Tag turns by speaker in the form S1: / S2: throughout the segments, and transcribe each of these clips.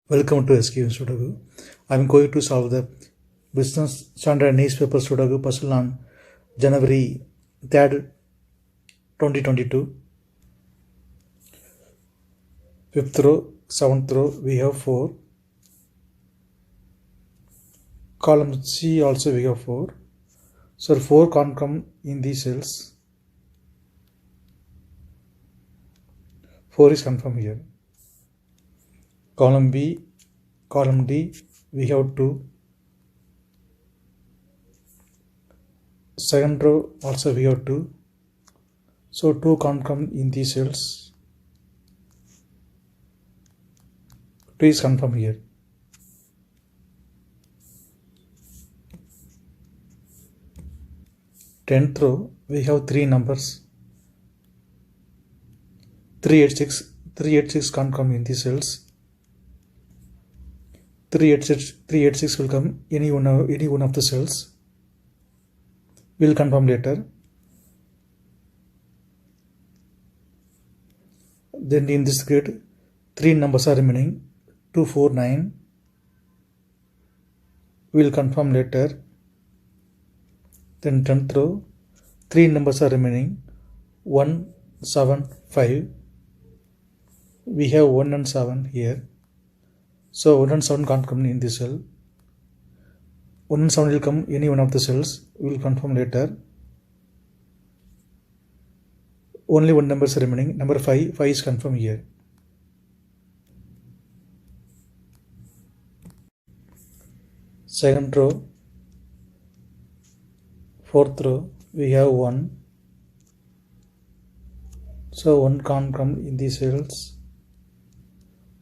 S1: Welcome to SQ Sudoku. I'm going to solve the Business Standard Newspaper Sudoku puzzle on January 3rd, 2022. 5th row, 7th row, we have 4. Column C also we have 4. So 4 can't come in these cells. 4 is confirmed here. Column B, column D, we have 2. Second row also we have 2. So 2 can't come in these cells. 2 is confirmed here. Tenth row we have 3 numbers. 386 can't come in these cells. 386 will come any one of the cells. We'll confirm later. Then in this grid, 3 numbers are remaining. 2, 4, 9. We'll confirm later. Then 10th row, 3 numbers are remaining. 1, 7, 5. We have 1 and 7 here. So 1 and 7 can't come in this cell. 1 and 7 will come any one of the cells. We will confirm later. Only one number is remaining. Number 5. 5 is confirmed here. Second row, 4th row, we have 1. So 1 can't come in these cells.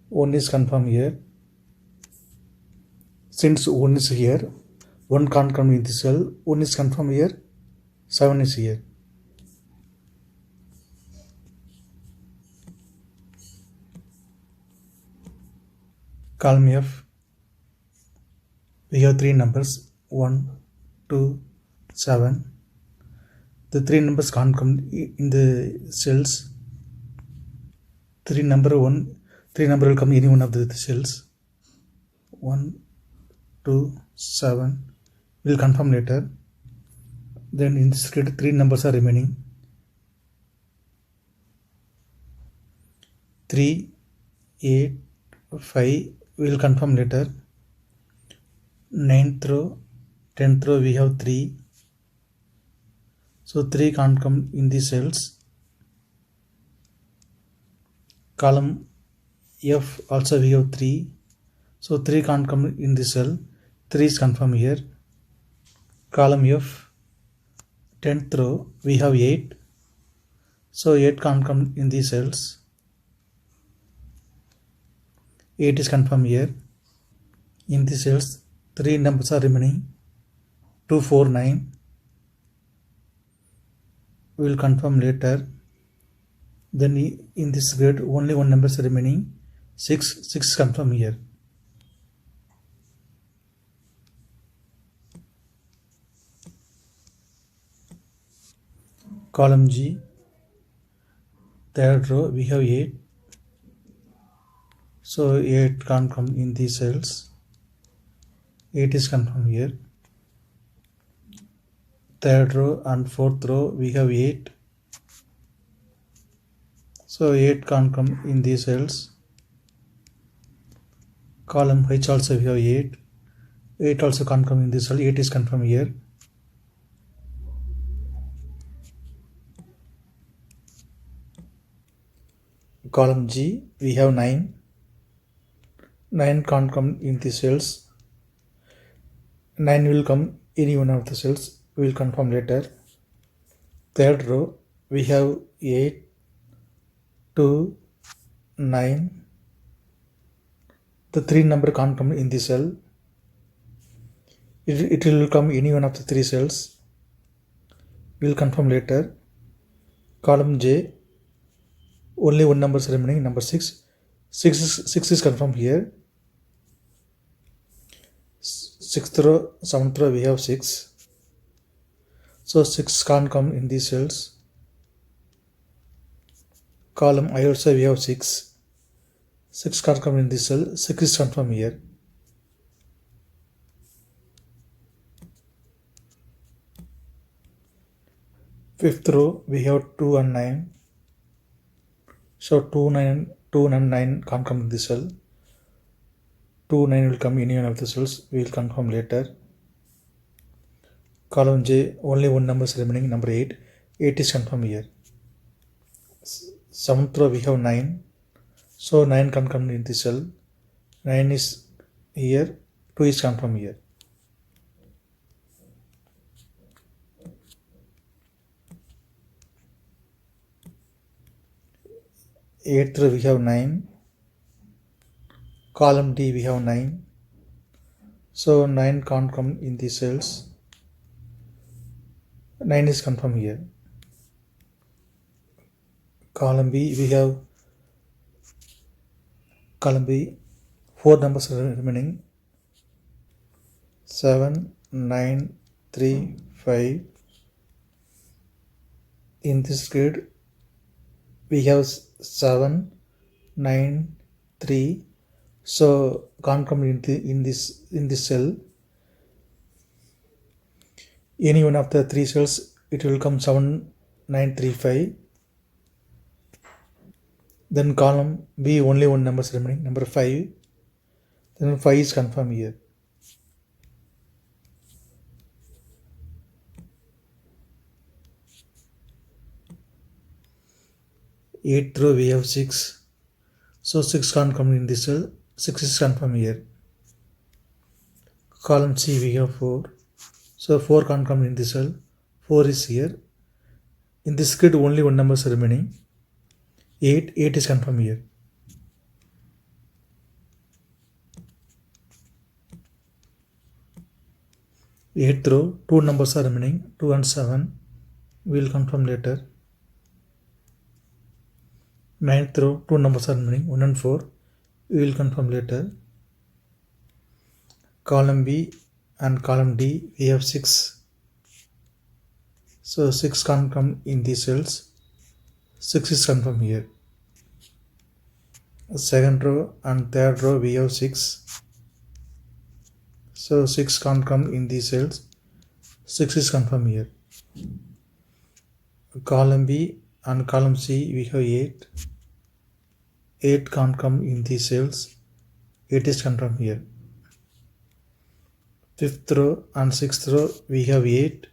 S1: 1 is confirmed here. Since 1 is here, 1 can't come in this cell. 1 is confirmed here. 7 is here. Column F, we have 3 numbers. 1, 2, 7. The 3 numbers can't come in the cells. 3 number will come in any one of the cells. 1, 2, 7. We'll confirm later. Then in this grid, 3 numbers are remaining. 3, 8, 5. We'll confirm later. 9th row, 10th row, we have 3. So 3 can't come in these cells. Column F also we have 3. So 3 can't come in this cell. 3 is confirmed here. Column F, 10th row, we have 8. So 8 can't come in these cells. 8 is confirmed here. In these cells, 3 numbers are remaining. 2, 4, 9. We will confirm later. Then in this grid, only one number is remaining. 6 is confirmed here. Column G, third row, we have 8. So 8 can't come in these cells. 8 is confirmed here. Third row and fourth row, we have 8. So 8 can't come in these cells. Column H also we have 8. 8 also can't come in this cell. 8 is confirmed here. Column G, we have 9. 9 can't come in the cells. 9 will come any one of the cells. We will confirm later. Third row, we have 8, 2, 9. The 3 number can't come in the cell. It will come any one of the 3 cells. We will confirm later. Column J, only one number is remaining, number 6. 6 is confirmed here. 6th row, 7th row, we have 6. So 6 can't come in these cells. Column I also we have 6. 6 can't come in this cell, 6 is confirmed here. Fifth row we have 2 and 9. So 2 and 9 can't come in this cell. 2 9 will come in any one of the cells. We will confirm later. Column J, only one number is remaining, number 8. 8 is confirmed here. Seventh row we have 9. So 9 can come in this cell. 9 is here. 2 is confirmed here. Eighth row we have 9. Column D we have 9. So 9 can't come in these cells. 9 is confirmed here. Column B we have column B 4 numbers are remaining, 7 9 3 5. In this grid we have 7 9 3, so can't come in this cell. Any one of the 3 cells it will come 7 9 3 5. Then column B only one number is remaining, number 5. Then 5 is confirmed here. Eighth row we have 6. So 6 can't come in this cell. 6 is confirmed here. Column C we have 4. So 4 can't come in this cell. 4 is here. In this grid only one number is remaining. 8 is confirmed here. Eighth row 2 numbers are remaining, 2 and 7. We will confirm later. Ninth row 2 numbers are remaining, 1 and 4. We will confirm later. Column B and column D we have 6. So 6 can't come in these cells. 6 is confirmed here. Second row and third row we have 6. So 6 can't come in these cells. 6 is confirmed here. Column B and column C we have 8. 8 can't come in these cells. 8 is confirmed here. Fifth row and sixth row we have 8.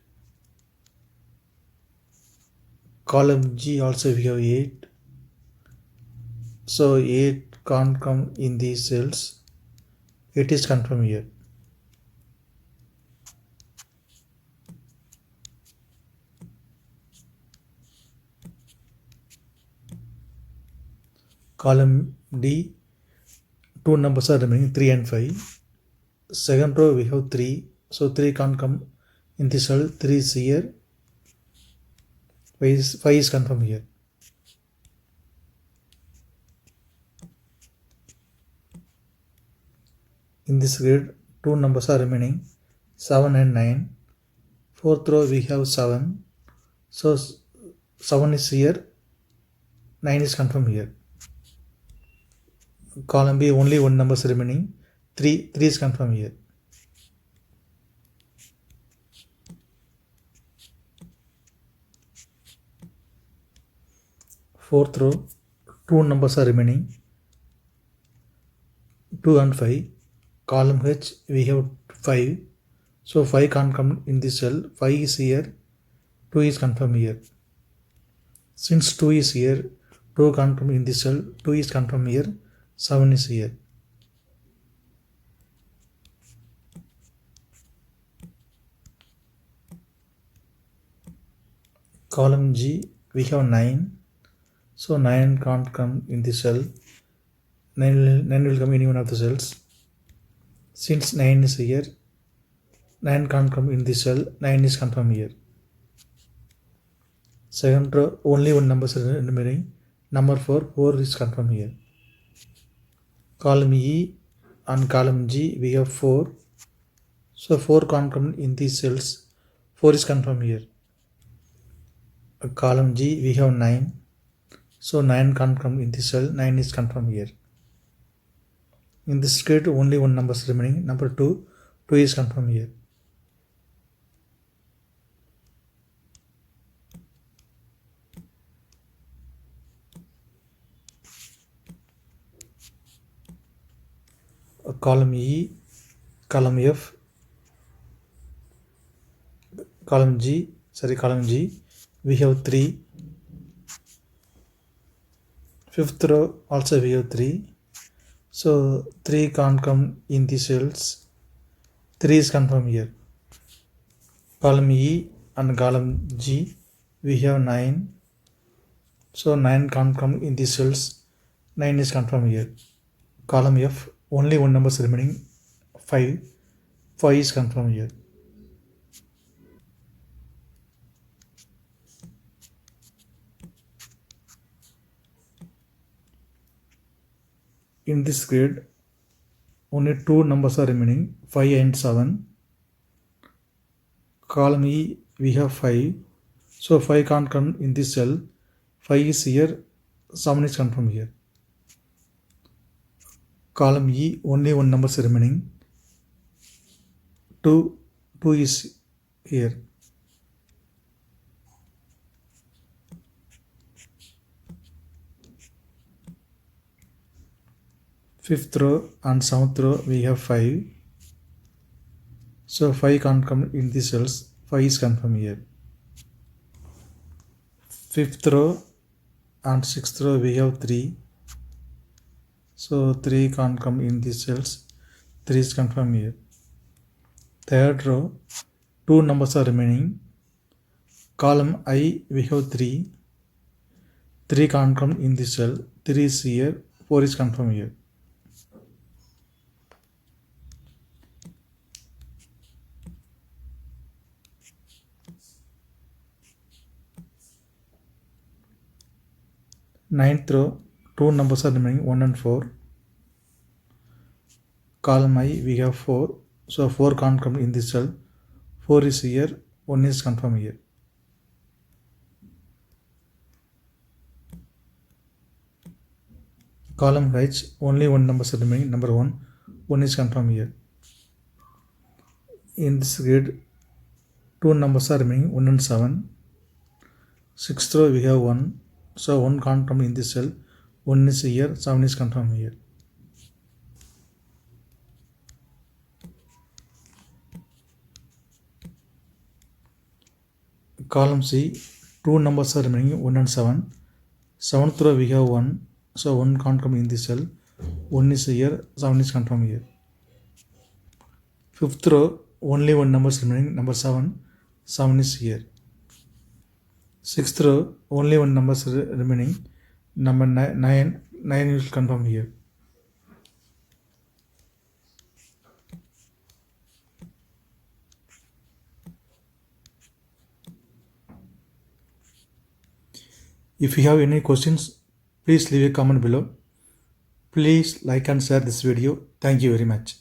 S1: Column G also we have 8. So 8 can't come in these cells. 8 is confirmed here. Column D 2 numbers are remaining, 3 and 5. Second row we have 3. So 3 can't come in this cell. 3 is here. 5 is confirmed here. In this grid 2 numbers are remaining, 7 and 9. Fourth row we have 7. So 7 is here. 9 is confirmed here. Column B only one number is remaining, 3 is confirmed here. Fourth row 2 numbers are remaining, 2 and 5. Column H we have 5. So 5 can't come in this cell. 5 is here. 2 is confirmed here. Since 2 is here, 2 can't come in this cell. 2 is confirmed here. 7 is here. Column G we have 9. So 9 can't come in this cell. 9 will come in any one of the cells. Since 9 is here, 9 can't come in this cell. 9 is confirmed here. Second row only one number is remaining, number 4. 4 is confirmed here. Column E and column G we have 4. So 4 can't come in these cells. 4 is confirmed here. Column G we have 9. So 9 can't come in this cell. 9 is confirmed here. In this grid, only one number is remaining. Number 2. 2 is confirmed here. Column E, column F, column G, we have 3. Fifth row also we have 3. So 3 can't come in the cells. 3 is confirmed here. Column E and column G, we have 9. So 9 can't come in the cells. 9 is confirmed here. Column F, only one number is remaining, 5. 5 is confirmed here. In this grid, only 2 numbers are remaining, 5 and 7. Column E, we have 5. So 5 can't come in this cell. 5 is here, 7 is confirmed here. Column E, only one number is remaining, 2. 2 is here. Fifth row and 7th row we have 5. So 5 can't come in the cells. 5 is confirmed here. Fifth row and 6th row we have 3. So 3 can't come in the cells. 3 is confirmed here. Third row, 2 numbers are remaining. Column I, we have 3. 3 can't come in the cell. 3 is here. 4 is confirmed here. Ninth row, 2 numbers are remaining, 1 and 4. Column I, we have 4. So 4 can't come in this cell. 4 is here. 1 is confirmed here. Column H, only one number is remaining, number 1. 1 is confirmed here. In this grid, 2 numbers are remaining, 1 and 7. 6th row we have 1. So 1 can't come in this cell. 1 is here, 7 is confirmed here. Column C, 2 numbers are remaining, 1 and 7. 7th row we have 1. So 1 can't come in this cell. 1 is here, 7 is confirmed here. 5th row, only one number is remaining, number 7. 7 is here. 6th row, only one number is remaining, number 9. 9 will confirm here. If you have any questions, please leave a comment below. Please like and share this video. Thank you very much.